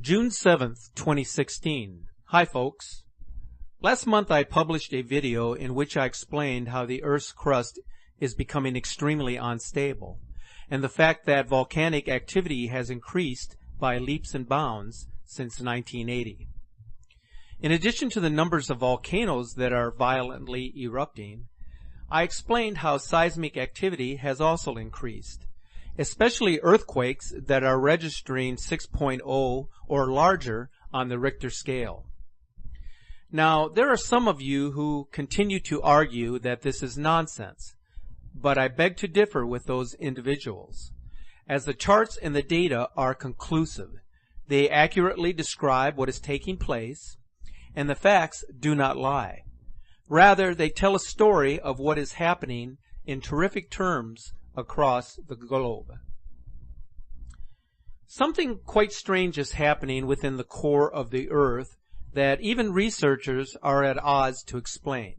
June 7th, 2016. Hi folks. Last month I published a video in which I explained how the Earth's crust is becoming extremely unstable, and the fact that volcanic activity has increased by leaps and bounds since 1980. In addition to the numbers of volcanoes that are violently erupting, I explained how seismic activity has also increased, especially earthquakes that are registering 6.0 or larger on the Richter scale. Now, there are some of you who continue to argue that this is nonsense, but I beg to differ with those individuals, as the charts and the data are conclusive. They accurately describe what is taking place, and the facts do not lie. Rather, they tell a story of what is happening in terrific terms across the globe. Something quite strange is happening within the core of the Earth that even researchers are at odds to explain.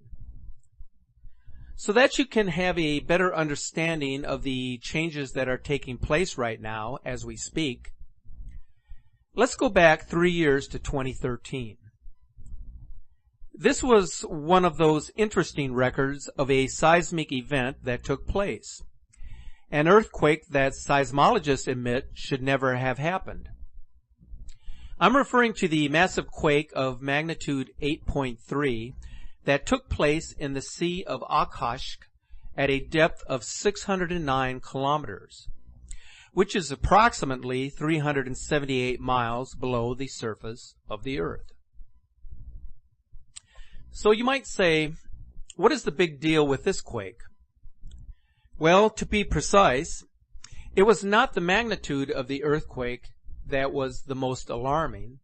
So that you can have a better understanding of the changes that are taking place right now as we speak, let's go back 3 years to 2013. This was one of those interesting records of a seismic event that took place. An earthquake that seismologists admit should never have happened. I'm referring to the massive quake of magnitude 8.3 that took place in the Sea of Okhotsk at a depth of 609 kilometers, which is approximately 378 miles below the surface of the Earth. So you might say, what is the big deal with this quake? Well, to be precise, it was not the magnitude of the earthquake that was the most alarming,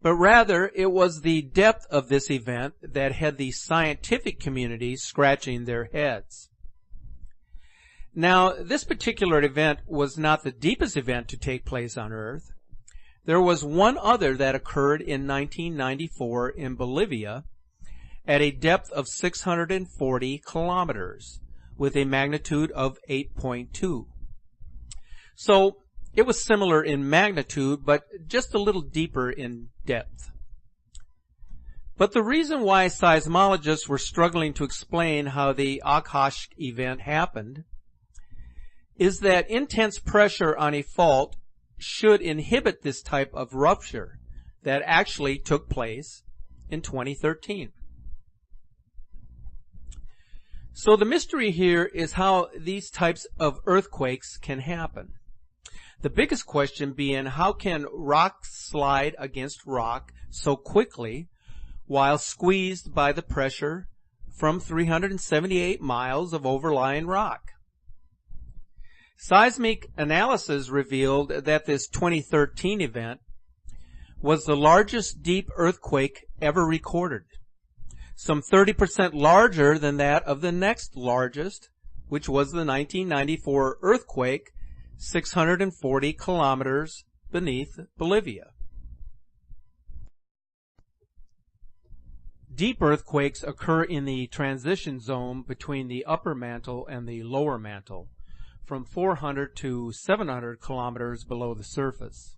but rather it was the depth of this event that had the scientific community scratching their heads. Now, this particular event was not the deepest event to take place on Earth. There was one other that occurred in 1994 in Bolivia at a depth of 640 kilometers. With a magnitude of 8.2. So it was similar in magnitude, but just a little deeper in depth. But the reason why seismologists were struggling to explain how the Okhotsk event happened is that intense pressure on a fault should inhibit this type of rupture that actually took place in 2013. So the mystery here is how these types of earthquakes can happen. The biggest question being, how can rock slide against rock so quickly while squeezed by the pressure from 378 miles of overlying rock? Seismic analysis revealed that this 2013 event was the largest deep earthquake ever recorded, some 30% larger than that of the next largest, which was the 1994 earthquake 640 kilometers beneath Bolivia. Deep earthquakes occur in the transition zone between the upper mantle and the lower mantle, from 400 to 700 kilometers below the surface.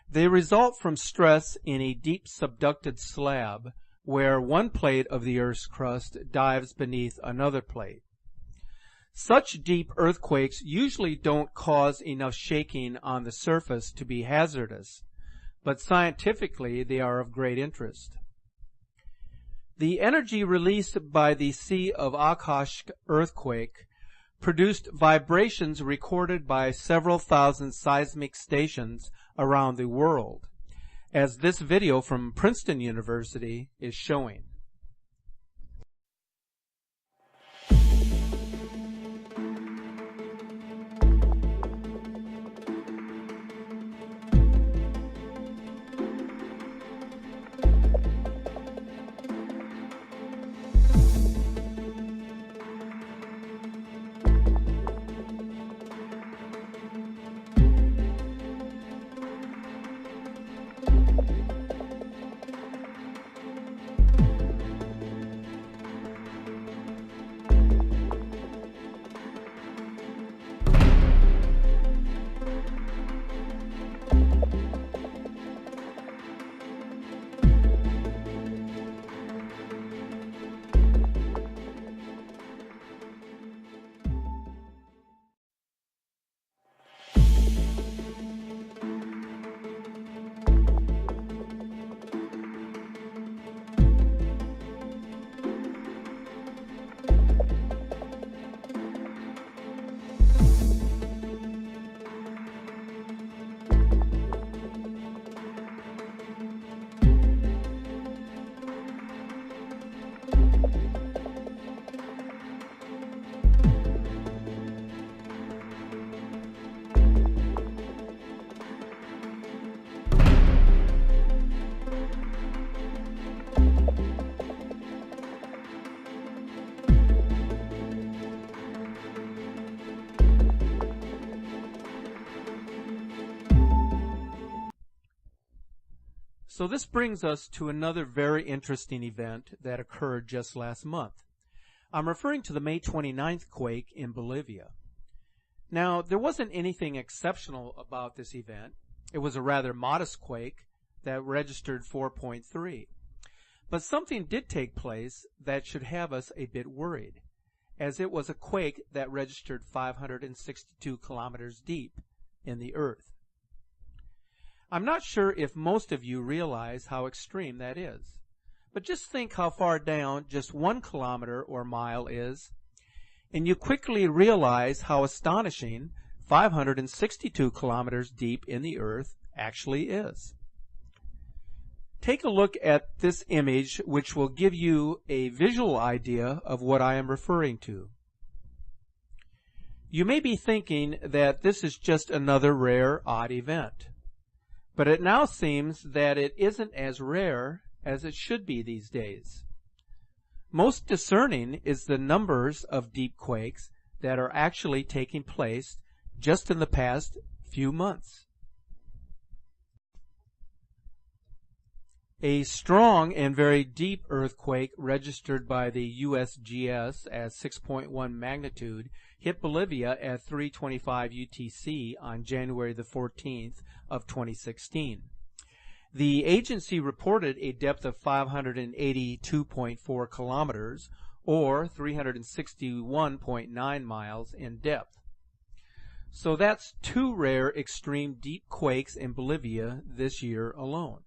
They result from stress in a deep subducted slab where one plate of the Earth's crust dives beneath another plate. Such deep earthquakes usually don't cause enough shaking on the surface to be hazardous, but scientifically they are of great interest. The energy released by the Sea of Okhotsk earthquake produced vibrations recorded by several thousand seismic stations around the world, as this video from Princeton University is showing. So this brings us to another very interesting event that occurred just last month. I'm referring to the May 29th quake in Bolivia. Now, there wasn't anything exceptional about this event. It was a rather modest quake that registered 4.3. But something did take place that should have us a bit worried, as it was a quake that registered 562 kilometers deep in the earth. I'm not sure if most of you realize how extreme that is, but just think how far down just 1 kilometer or mile is, and you quickly realize how astonishing 562 kilometers deep in the earth actually is. Take a look at this image, which will give you a visual idea of what I am referring to. You may be thinking that this is just another rare, odd event. But it now seems that it isn't as rare as it should be these days. Most discerning is the numbers of deep quakes that are actually taking place just in the past few months. A strong and very deep earthquake registered by the USGS as 6.1 magnitude hit Bolivia at 3:25 UTC on January the 14th of 2016. The agency reported a depth of 582.4 kilometers or 361.9 miles in depth. So that's 2 rare extreme deep quakes in Bolivia this year alone.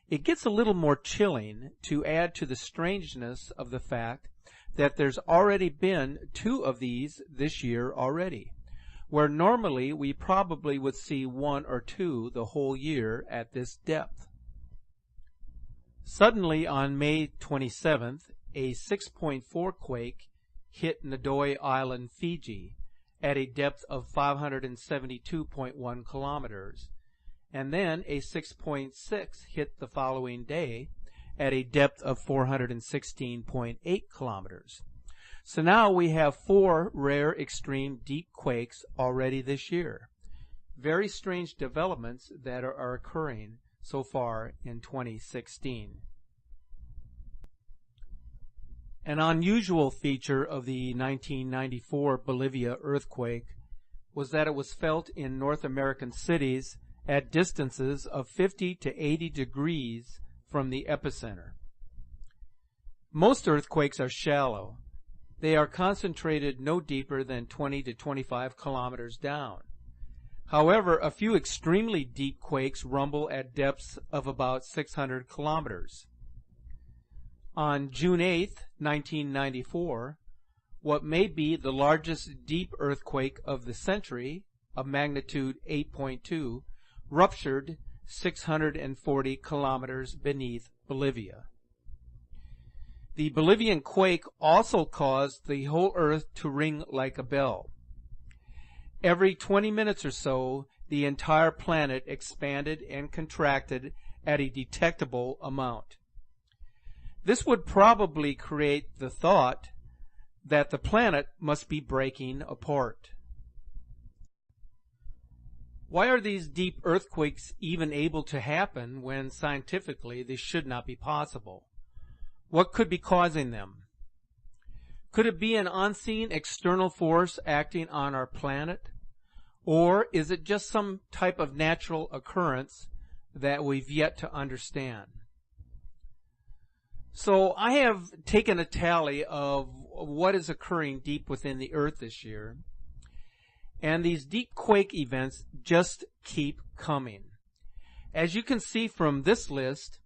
It gets a little more chilling to add to the strangeness of the fact that there's already been 2 of these this year already, where normally we probably would see 1 or 2 the whole year at this depth. Suddenly on May 27th, a 6.4 quake hit Nibiru Island, Fiji, at a depth of 572.1 kilometers. And then a 6.6 hit the following day at a depth of 416.8 kilometers. So now we have 4 rare extreme deep quakes already this year. Very strange developments that are occurring so far in 2016. An unusual feature of the 1994 Bolivia earthquake was that it was felt in North American cities at distances of 50 to 80 degrees from the epicenter. Most earthquakes are shallow. They are concentrated no deeper than 20 to 25 kilometers down. However, a few extremely deep quakes rumble at depths of about 600 kilometers. On June 8, 1994, what may be the largest deep earthquake of the century, of magnitude 8.2, ruptured 640 kilometers beneath Bolivia. The Bolivian quake also caused the whole earth to ring like a bell. Every 20 minutes or so, the entire planet expanded and contracted at a detectable amount. This would probably create the thought that the planet must be breaking apart. Why are these deep earthquakes even able to happen when scientifically they should not be possible? What could be causing them? Could it be an unseen external force acting on our planet? Or is it just some type of natural occurrence that we've yet to understand? So I have taken a tally of what is occurring deep within the earth this year. And these deep quake events just keep coming. As you can see from this list,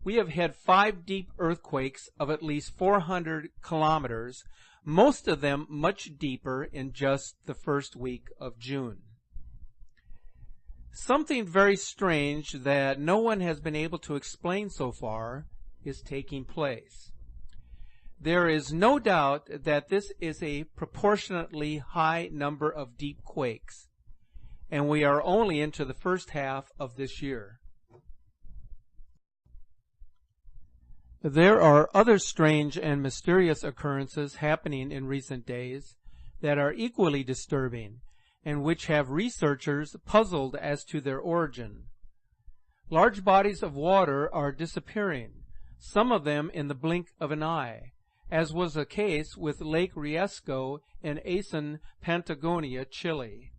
we have had 5 deep earthquakes of at least 400 kilometers, most of them much deeper in just the first week of June. Something very strange that no one has been able to explain so far is taking place. There is no doubt that this is a proportionately high number of deep quakes, and we are only into the first half of this year. There are other strange and mysterious occurrences happening in recent days that are equally disturbing and which have researchers puzzled as to their origin. Large bodies of water are disappearing, some of them in the blink of an eye, as was the case with Lake Riesco in Asen, Patagonia, Chile.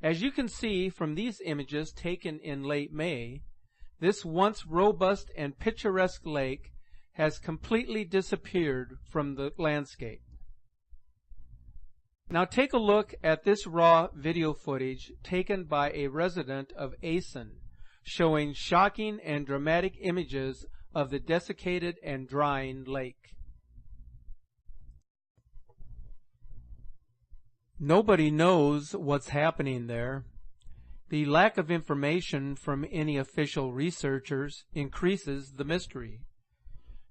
As you can see from these images taken in late May, this once robust and picturesque lake has completely disappeared from the landscape. Now take a look at this raw video footage taken by a resident of Asen, showing shocking and dramatic images of the desiccated and drying lake. Nobody knows what's happening there. The lack of information from any official researchers increases the mystery.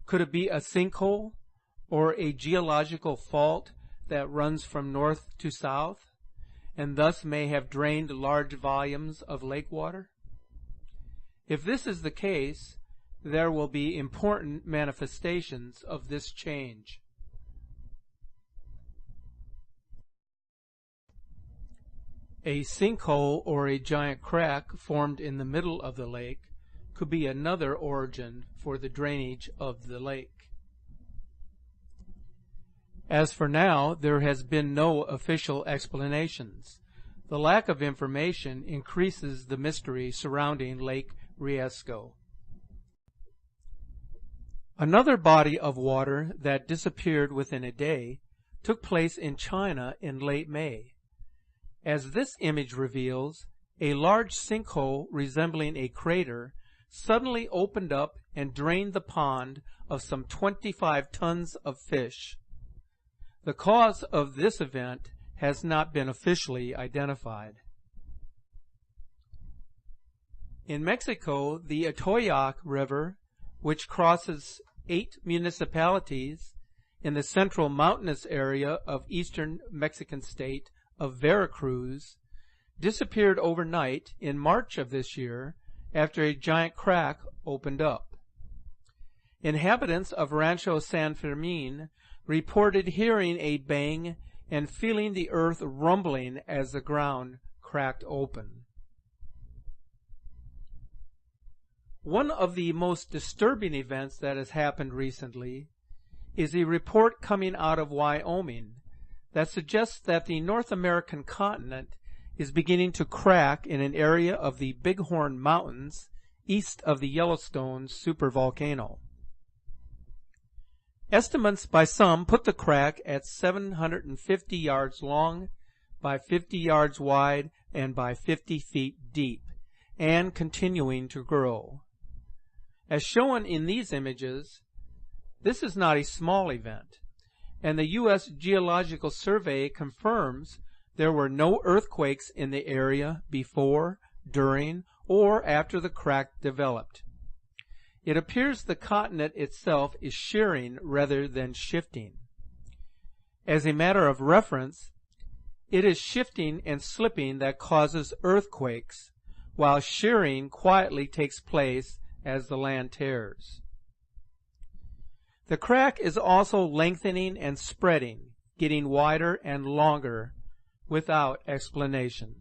Could it be a sinkhole or a geological fault that runs from north to south and thus may have drained large volumes of lake water? If this is the case, there will be important manifestations of this change. A sinkhole or a giant crack formed in the middle of the lake could be another origin for the drainage of the lake. As for now, there has been no official explanations. The lack of information increases the mystery surrounding Lake Riesco. Another body of water that disappeared within a day took place in China in late May. As this image reveals, a large sinkhole resembling a crater suddenly opened up and drained the pond of some 25 tons of fish. The cause of this event has not been officially identified. In Mexico, the Atoyac River, which crosses 8 municipalities in the central mountainous area of eastern Mexican state of Veracruz, disappeared overnight in March of this year after a giant crack opened up. Inhabitants of Rancho San Fermin reported hearing a bang and feeling the earth rumbling as the ground cracked open. One of the most disturbing events that has happened recently is a report coming out of Wyoming that suggests that the North American continent is beginning to crack in an area of the Bighorn Mountains east of the Yellowstone supervolcano. Estimates by some put the crack at 750 yards long, by 50 yards wide, and by 50 feet deep, and continuing to grow. As shown in these images, this is not a small event, and the U.S. Geological Survey confirms there were no earthquakes in the area before, during, or after the crack developed. It appears the continent itself is shearing rather than shifting. As a matter of reference, it is shifting and slipping that causes earthquakes, while shearing quietly takes place as the land tears. The crack is also lengthening and spreading, getting wider and longer, without explanation.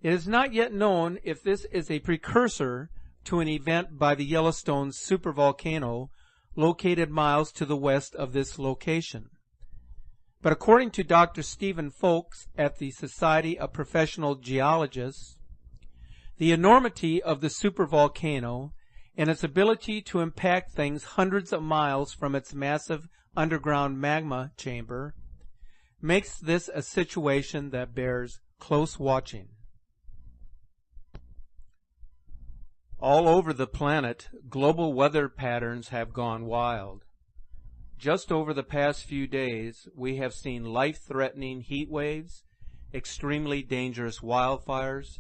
It is not yet known if this is a precursor to an event by the Yellowstone supervolcano located miles to the west of this location. But according to Dr. Stephen Folks at the Society of Professional Geologists, the enormity of the supervolcano and its ability to impact things hundreds of miles from its massive underground magma chamber makes this a situation that bears close watching. All over the planet, global weather patterns have gone wild. Just over the past few days, we have seen life-threatening heat waves, extremely dangerous wildfires,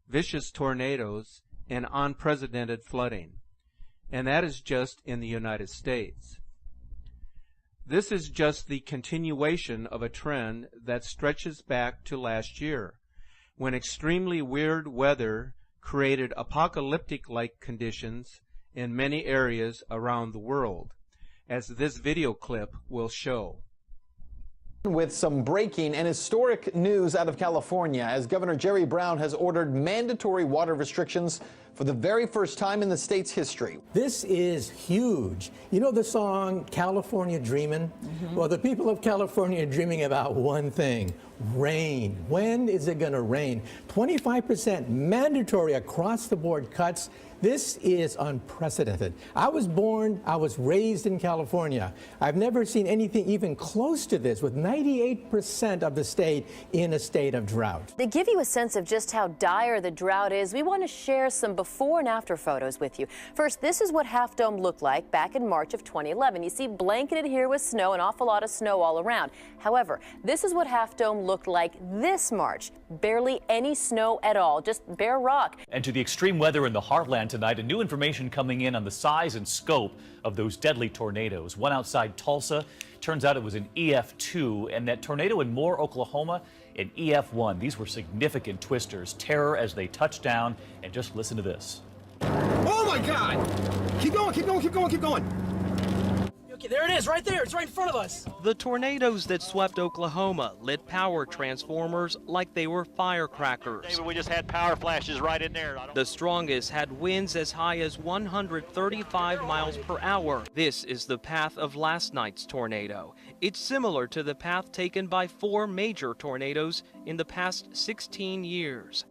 vicious tornadoes, and unprecedented flooding. And that is just in the United States. This is just the continuation of a trend that stretches back to last year, when extremely weird weather created apocalyptic-like conditions in many areas around the world, as this video clip will show. With some breaking and historic news out of California, as Governor Jerry Brown has ordered mandatory water restrictions for the very first time in the state's history. This is huge. You know the song California Dreamin'? Well, the people of California are dreaming about one thing: rain. When is it going to rain? 25% mandatory across the board cuts. This is unprecedented. I was raised in California. I've never seen anything even close to this, with 98% of the state in a state of drought. They give you a sense of just how dire the drought is. We want to share some before and after photos with you. First, this is what Half Dome looked like back in March of 2011. You see blanketed here with snow, an awful lot of snow all around. However, this is what Half Dome looked like this March. Barely any snow at all, just bare rock. And to the extreme weather in the heartland tonight, and new information coming in on the size and scope of those deadly tornadoes. One outside Tulsa, turns out it was an EF2, and that tornado in Moore, Oklahoma, an EF1. These were significant twisters, terror as they touched down, and just listen to this. Oh my God! Keep going, keep going, keep going, keep going. Okay, there it is, right there. It's right in front of us. The tornadoes that swept Oklahoma lit power transformers like they were firecrackers. David, we just had power flashes right in there. The strongest had winds as high as 135 miles per hour. This is the path of last night's tornado. It's similar to the path taken by 4 major tornadoes in the past 16 years.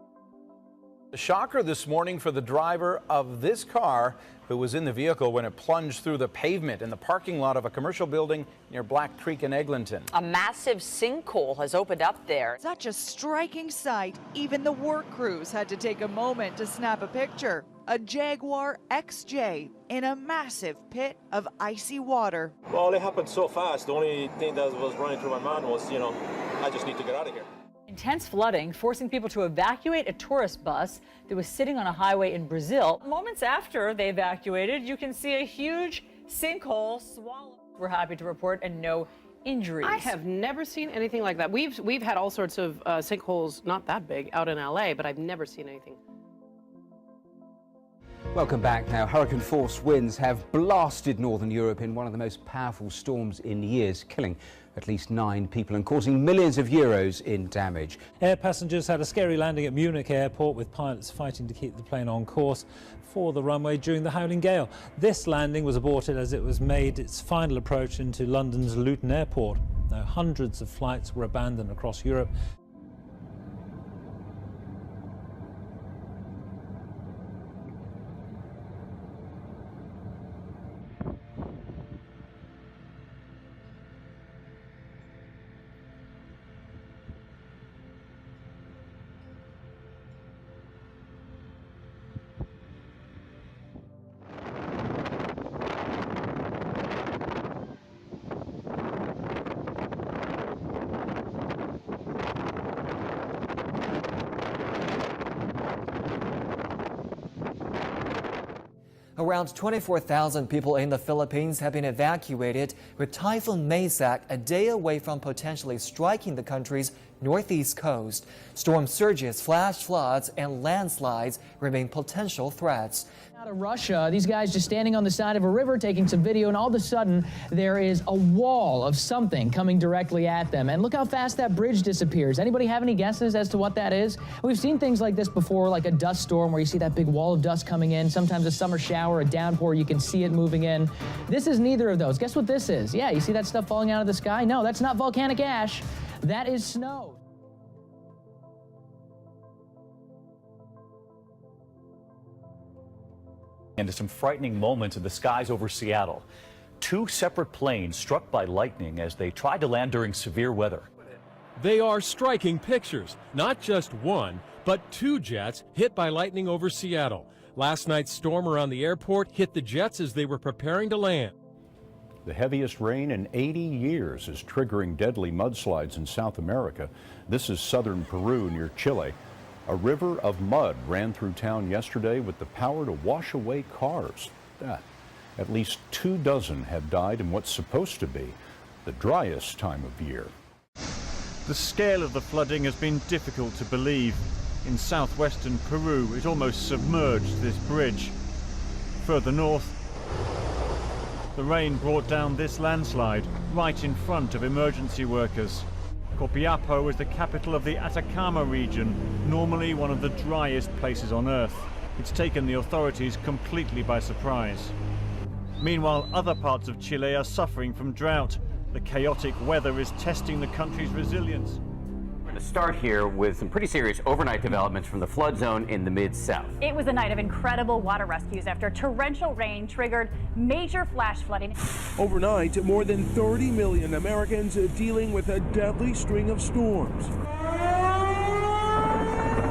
A shocker this morning for the driver of this car who was in the vehicle when it plunged through the pavement in the parking lot of a commercial building near Black Creek in Eglinton. A massive sinkhole has opened up there. Such a striking sight. Even the work crews had to take a moment to snap a picture. A Jaguar XJ in a massive pit of icy water. Well, it happened so fast. The only thing that was running through my mind was, I just need to get out of here. Intense flooding forcing people to evacuate a tourist bus that was sitting on a highway in Brazil. Moments after they evacuated, you can see a huge sinkhole swallowed. We're happy to report and no injuries. I have never seen anything like that. We've had all sorts of sinkholes, not that big, out in LA, but I've never seen anything. Welcome back now. Hurricane force winds have blasted northern Europe in one of the most powerful storms in years, killing at least 9 people and causing millions of euros in damage. Air passengers had a scary landing at Munich airport, with pilots fighting to keep the plane on course for the runway during the howling gale. This landing was aborted as it was made its final approach into London's Luton airport. Now, hundreds of flights were abandoned across Europe. Around 24,000 people in the Philippines have been evacuated, with Typhoon Maysak a day away from potentially striking the country's northeast coast. Storm surges, flash floods, and landslides remain potential threats. Out of Russia, these guys just standing on the side of a river taking some video, and all of a sudden there is a wall of something coming directly at them. And look how fast that bridge disappears. Anybody have any guesses as to what that is? We've seen things like this before, like a dust storm where you see that big wall of dust coming in, sometimes a summer shower, a downpour, you can see it moving in. This is neither of those. Guess what this is? Yeah, you see that stuff falling out of the sky? No, that's not volcanic ash. That is snow. And to some frightening moments in the skies over Seattle. 2 separate planes struck by lightning as they tried to land during severe weather. They are striking pictures. Not just one, but 2 jets hit by lightning over Seattle. Last night's storm around the airport hit the jets as they were preparing to land. The heaviest rain in 80 years is triggering deadly mudslides in South America. This is southern Peru near Chile. A river of mud ran through town yesterday with the power to wash away cars. At least 24 have died in what's supposed to be the driest time of year. The scale of the flooding has been difficult to believe. In southwestern Peru, it almost submerged this bridge. Further north, the rain brought down this landslide right in front of emergency workers. Copiapo is the capital of the Atacama region, normally one of the driest places on Earth. It's taken the authorities completely by surprise. Meanwhile, other parts of Chile are suffering from drought. The chaotic weather is testing the country's resilience. We're going to start here with some pretty serious overnight developments from the flood zone in the mid-south. It was a night of incredible water rescues after torrential rain triggered major flash flooding. Overnight, more than 30 million Americans dealing with a deadly string of storms.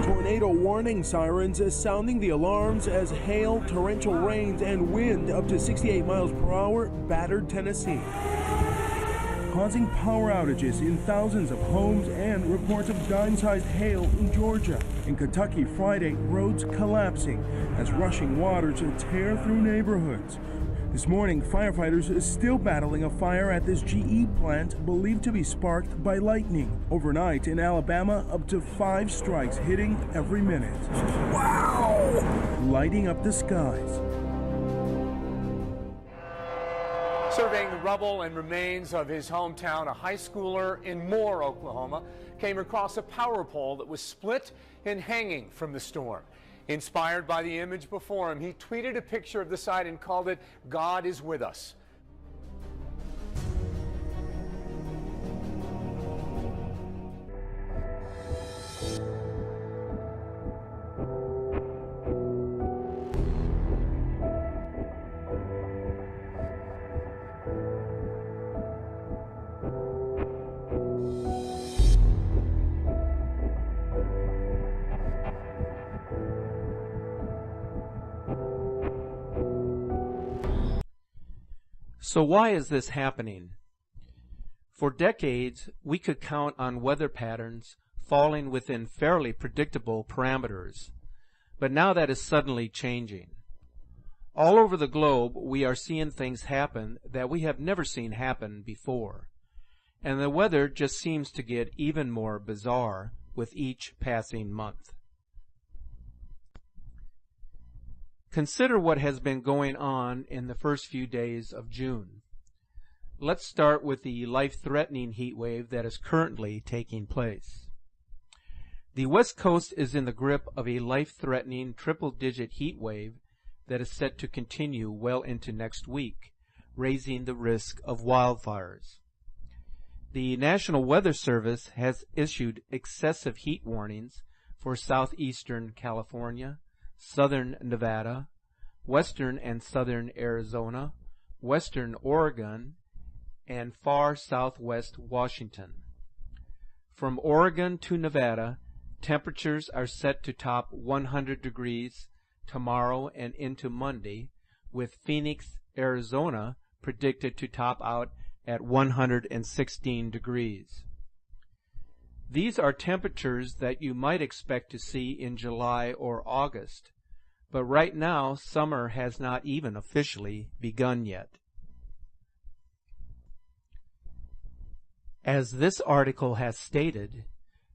Tornado warning sirens sounding the alarms as hail, torrential rains, and wind up to 68 miles per hour battered Tennessee, causing power outages in thousands of homes and reports of dime-sized hail in Georgia. In Kentucky Friday, roads collapsing as rushing waters tear through neighborhoods. This morning, firefighters are still battling a fire at this GE plant believed to be sparked by lightning. Overnight in Alabama, up to 5 strikes hitting every minute. Wow! Lighting up the skies. Surveying the rubble and remains of his hometown, a high schooler in Moore, Oklahoma, came across a power pole that was split and hanging from the storm. Inspired by the image before him, he tweeted a picture of the site and called it, "God is with us." So why is this happening? For decades, we could count on weather patterns falling within fairly predictable parameters, but now that is suddenly changing. All over the globe, we are seeing things happen that we have never seen happen before, and the weather just seems to get even more bizarre with each passing month. Consider what has been going on in the first few days of June. Let's start with the life-threatening heat wave that is currently taking place. The West Coast is in the grip of a life-threatening triple-digit heat wave that is set to continue well into next week, raising the risk of wildfires. The National Weather Service has issued excessive heat warnings for southeastern California, southern Nevada, western and southern Arizona, western Oregon, and far southwest Washington. From Oregon to Nevada, temperatures are set to top 100 degrees tomorrow and into Monday, with Phoenix, Arizona predicted to top out at 116 degrees. These are temperatures that you might expect to see in July or August, but right now summer has not even officially begun yet. As this article has stated,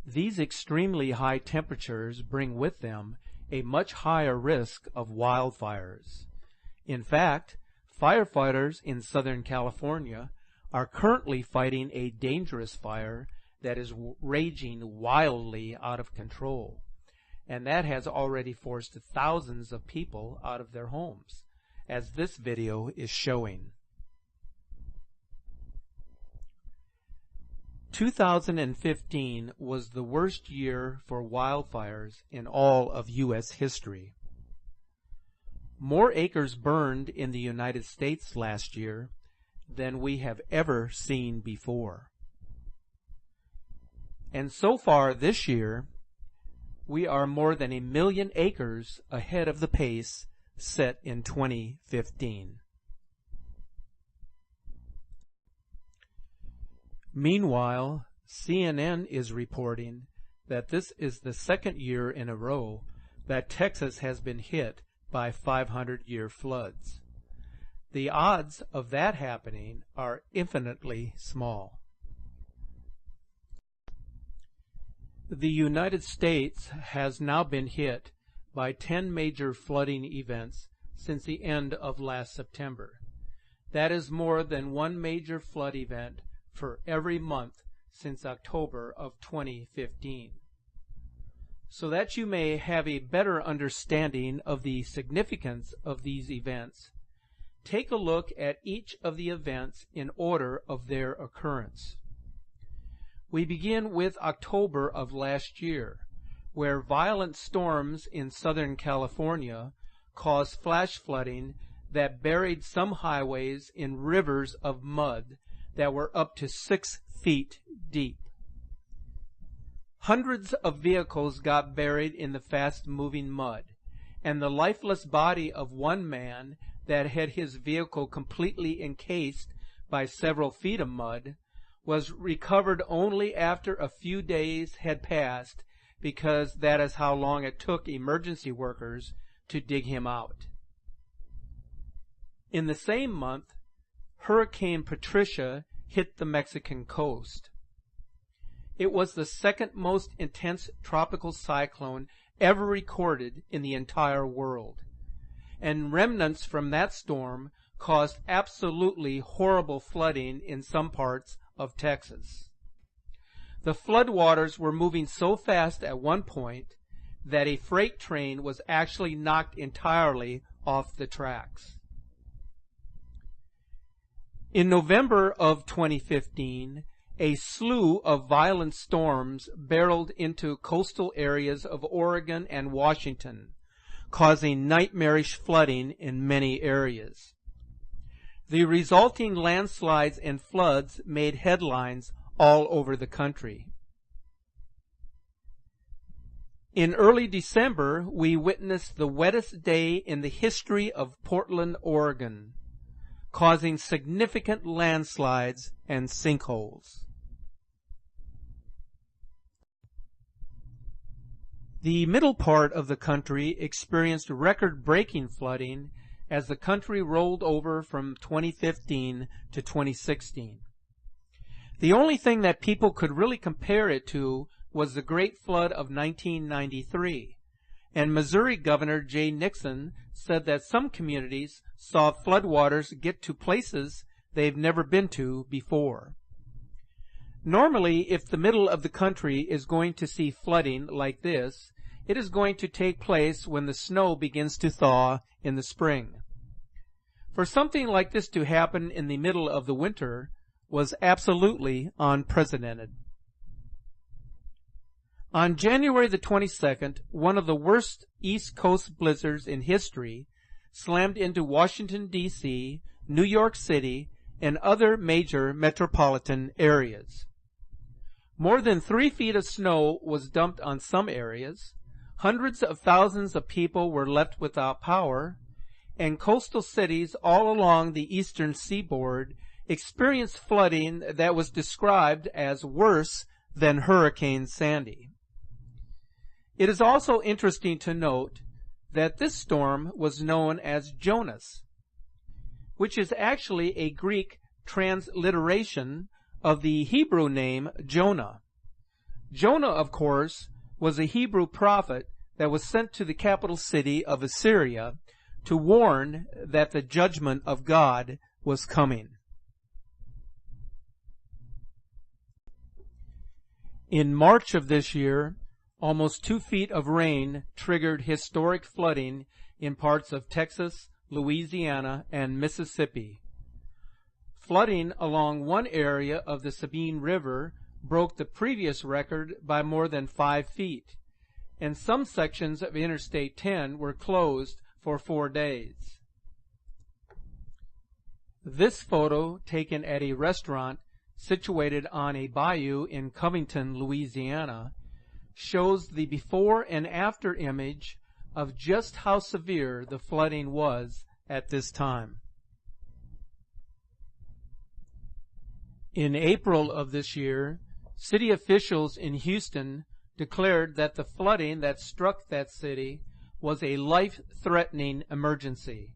these extremely high temperatures bring with them a much higher risk of wildfires. In fact, firefighters in Southern California are currently fighting a dangerous fire that is raging wildly out of control, and that has already forced thousands of people out of their homes, as this video is showing. 2015 was the worst year for wildfires in all of U.S. history. More acres burned in the United States last year than we have ever seen before. And so far this year, we are more than 1 million acres ahead of the pace set in 2015. Meanwhile, CNN is reporting that this is the second year in a row that Texas has been hit by 500-year floods. The odds of that happening are infinitely small. The United States has now been hit by 10 major flooding events since the end of last September. That is more than one major flood event for every month since October of 2015. So that you may have a better understanding of the significance of these events, take a look at each of the events in order of their occurrence. We begin with October of last year, where violent storms in Southern California caused flash flooding that buried some highways in rivers of mud that were up to 6 feet deep. Hundreds of vehicles got buried in the fast-moving mud, and the lifeless body of one man that had his vehicle completely encased by several feet of mud was recovered only after a few days had passed, because that is how long it took emergency workers to dig him out. In the same month, Hurricane Patricia hit the Mexican coast. It was the second most intense tropical cyclone ever recorded in the entire world, and remnants from that storm caused absolutely horrible flooding in some parts of Texas. The floodwaters were moving so fast at one point that a freight train was actually knocked entirely off the tracks. In November of 2015, a slew of violent storms barreled into coastal areas of Oregon and Washington, causing nightmarish flooding in many areas. The resulting landslides and floods made headlines all over the country. In early December, we witnessed the wettest day in the history of Portland, Oregon, causing significant landslides and sinkholes. The middle part of the country experienced record-breaking flooding as the country rolled over from 2015 to 2016. The only thing that people could really compare it to was the Great Flood of 1993, and Missouri Governor Jay Nixon said that some communities saw floodwaters get to places they've never been to before. Normally, if the middle of the country is going to see flooding like this, it is going to take place when the snow begins to thaw in the spring. For something like this to happen in the middle of the winter was absolutely unprecedented. On January the 22nd, one of the worst East Coast blizzards in history slammed into Washington, D.C., New York City, and other major metropolitan areas. More than 3 feet of snow was dumped on some areas, hundreds of thousands of people were left without power, and coastal cities all along the eastern seaboard experienced flooding that was described as worse than Hurricane Sandy. It is also interesting to note that this storm was known as Jonas, which is actually a Greek transliteration of the Hebrew name Jonah. Jonah, of course, was a Hebrew prophet that was sent to the capital city of Assyria to warn that the judgment of God was coming. In March of this year, almost 2 feet of rain triggered historic flooding in parts of Texas, Louisiana, and Mississippi. Flooding along one area of the Sabine River broke the previous record by more than 5 feet, and some sections of Interstate 10 were closed for 4 days. This photo, taken at a restaurant situated on a bayou in Covington, Louisiana, shows the before and after image of just how severe the flooding was at this time. In April of this year, city officials in Houston declared that the flooding that struck that city was a life-threatening emergency,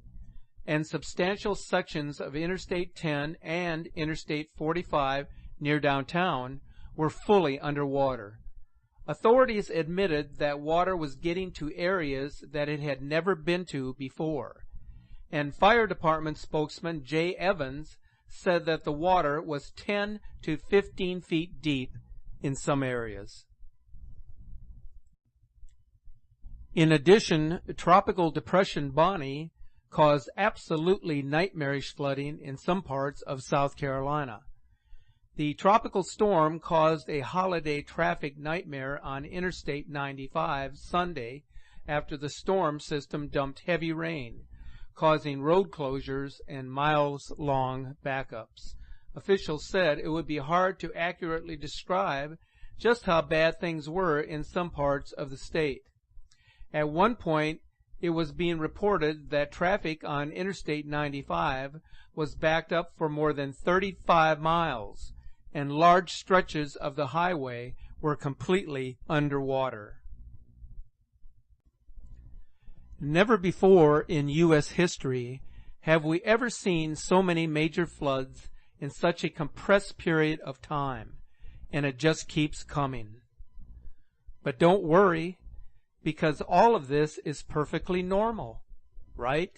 and substantial sections of Interstate 10 and Interstate 45 near downtown were fully underwater. Authorities admitted that water was getting to areas that it had never been to before, and Fire Department spokesman Jay Evans said that the water was 10 to 15 feet deep in some areas. In addition, Tropical Depression Bonnie caused absolutely nightmarish flooding in some parts of South Carolina. The tropical storm caused a holiday traffic nightmare on Interstate 95 Sunday after the storm system dumped heavy rain, causing road closures and miles-long backups. Officials said it would be hard to accurately describe just how bad things were in some parts of the state. At one point, it was being reported that traffic on Interstate 95 was backed up for more than 35 miles, and large stretches of the highway were completely underwater. Never before in U.S. history have we ever seen so many major floods in such a compressed period of time, and it just keeps coming. But don't worry, because all of this is perfectly normal, right?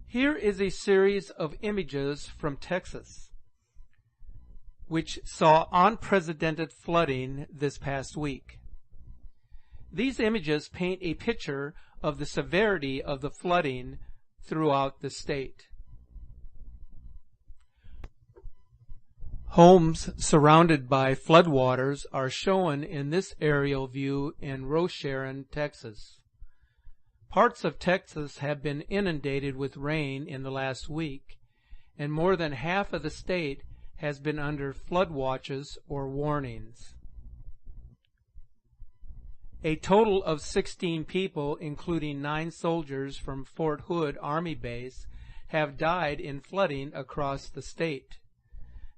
Here is a series of images from Texas, which saw unprecedented flooding this past week. These images paint a picture of the severity of the flooding throughout the state. Homes surrounded by floodwaters are shown in this aerial view in Rosharon, Texas. Parts of Texas have been inundated with rain in the last week, and more than half of the state has been under flood watches or warnings. A total of 16 people, including 9 soldiers from Fort Hood Army Base, have died in flooding across the state.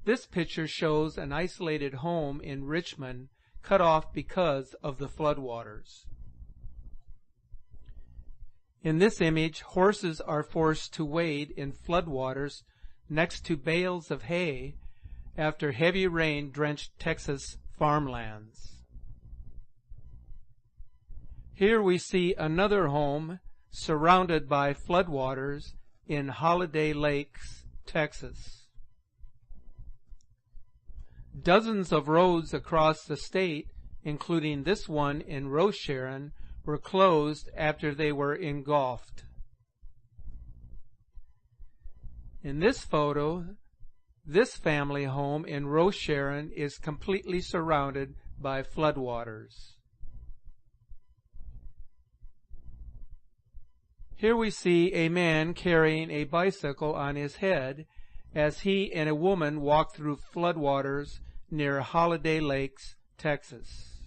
This picture shows an isolated home in Richmond cut off because of the floodwaters. In this image, horses are forced to wade in floodwaters next to bales of hay after heavy rain drenched Texas farmlands. Here we see another home surrounded by floodwaters in Holiday Lakes, Texas. Dozens of roads across the state, including this one in Rosharon, were closed after they were engulfed. In this photo, this family home in Rosharon is completely surrounded by floodwaters. Here we see a man carrying a bicycle on his head as he and a woman walk through floodwaters near Holiday Lakes, Texas.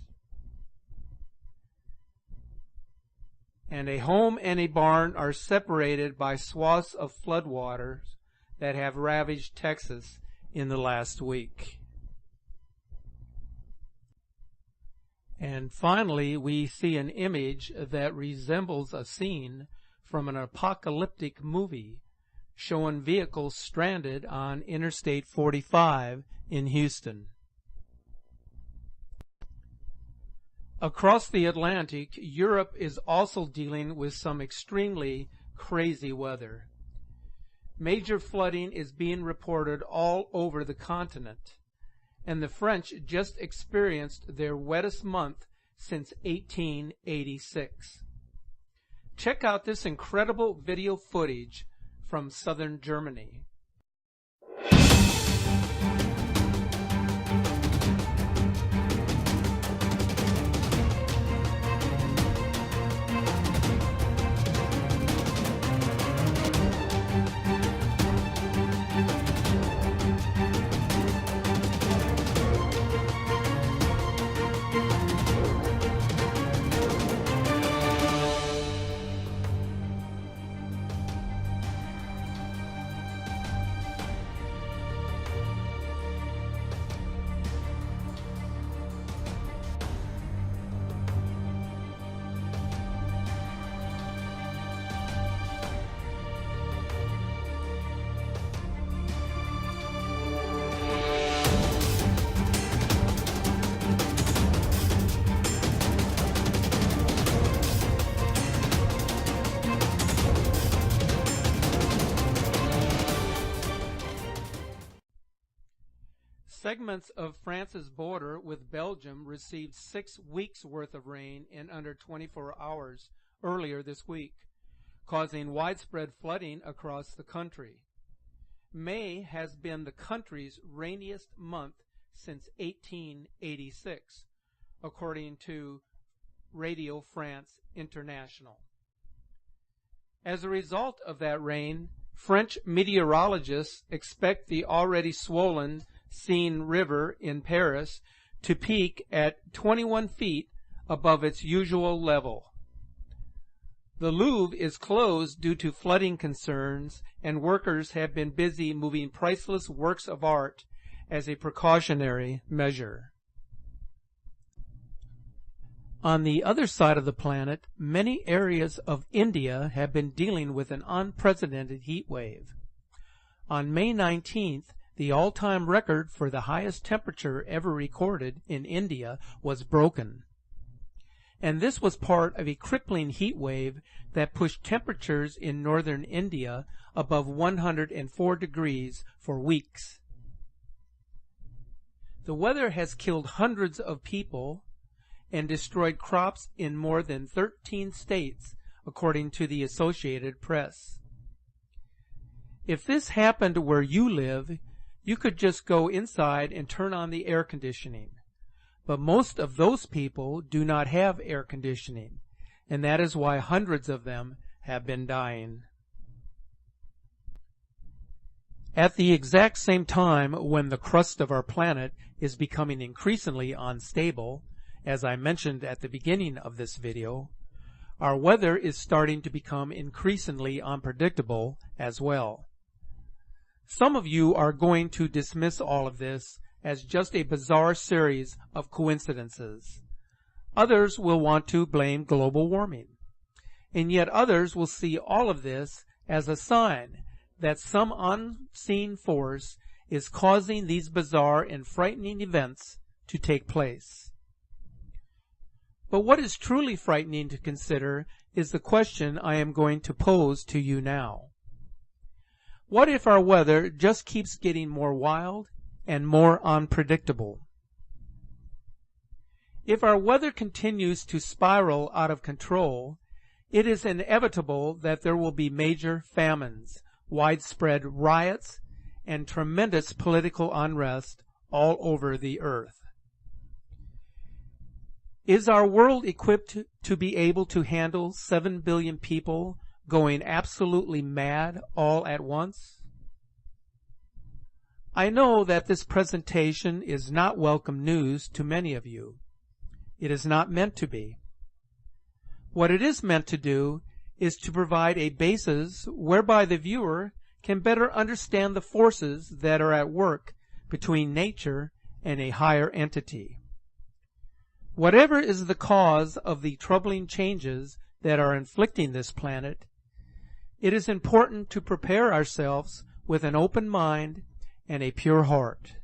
And a home and a barn are separated by swaths of floodwaters that have ravaged Texas in the last week. And finally, we see an image that resembles a scene from an apocalyptic movie showing vehicles stranded on Interstate 45 in Houston. Across the Atlantic, Europe is also dealing with some extremely crazy weather. Major flooding is being reported all over the continent, and the French just experienced their wettest month since 1886. Check out this incredible video footage from southern Germany. Segments of France's border with Belgium received 6 weeks' worth of rain in under 24 hours earlier this week, causing widespread flooding across the country. May has been the country's rainiest month since 1886, according to Radio France International. As a result of that rain, French meteorologists expect the already swollen Seine River in Paris to peak at 21 feet above its usual level. The Louvre is closed due to flooding concerns, and workers have been busy moving priceless works of art as a precautionary measure. On the other side of the planet, many areas of India have been dealing with an unprecedented heat wave. On May 19th, the all-time record for the highest temperature ever recorded in India was broken. And this was part of a crippling heat wave that pushed temperatures in northern India above 104 degrees for weeks. The weather has killed hundreds of people and destroyed crops in more than 13 states, according to the Associated Press. If this happened where you live, you could just go inside and turn on the air conditioning. But most of those people do not have air conditioning, and that is why hundreds of them have been dying. At the exact same time when the crust of our planet is becoming increasingly unstable, as I mentioned at the beginning of this video, our weather is starting to become increasingly unpredictable as well. Some of you are going to dismiss all of this as just a bizarre series of coincidences. Others will want to blame global warming. And yet others will see all of this as a sign that some unseen force is causing these bizarre and frightening events to take place. But what is truly frightening to consider is the question I am going to pose to you now. What if our weather just keeps getting more wild and more unpredictable? If our weather continues to spiral out of control, it is inevitable that there will be major famines, widespread riots, and tremendous political unrest all over the earth. Is our world equipped to be able to handle 7 billion people going absolutely mad all at once? I know that this presentation is not welcome news to many of you. It is not meant to be. What it is meant to do is to provide a basis whereby the viewer can better understand the forces that are at work between nature and a higher entity. Whatever is the cause of the troubling changes that are inflicting this planet, it is important to prepare ourselves with an open mind and a pure heart.